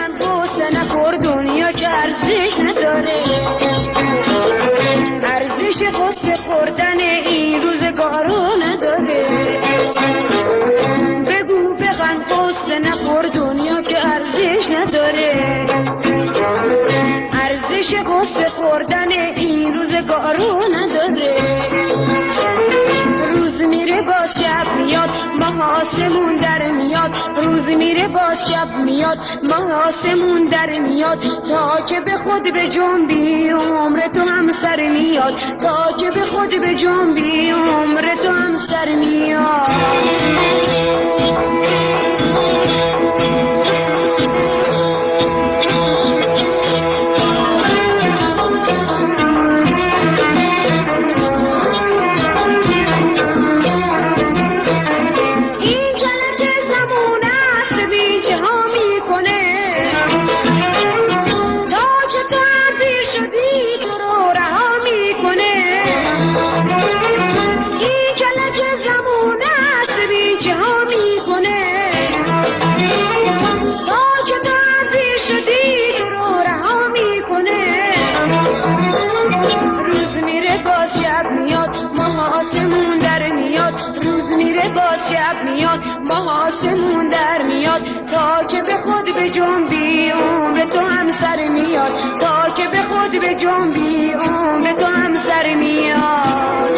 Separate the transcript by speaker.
Speaker 1: بخند قصه نخور دنیا که ارزش نداره، ارزش قصه خوردن این روزگارو نداره. بگو بخند قصه نخور دنیا که ارزش نداره، ارزش قصه خوردن این روزگارو نداره. روز میره باز شب میاد ماه آسمون در میاد، روز میره باز شب میاد ماه آسمون در میاد. تا که به خود به جنبی عمر تو هم سر میاد، تا که به خود به جنبی عمر تو هم سر میاد. شب میاد ماه آسمون در میاد، تا که به خود به جنبی عمر تو هم سر میاد، تا که به خود به جنبی عمر تو هم سر میاد.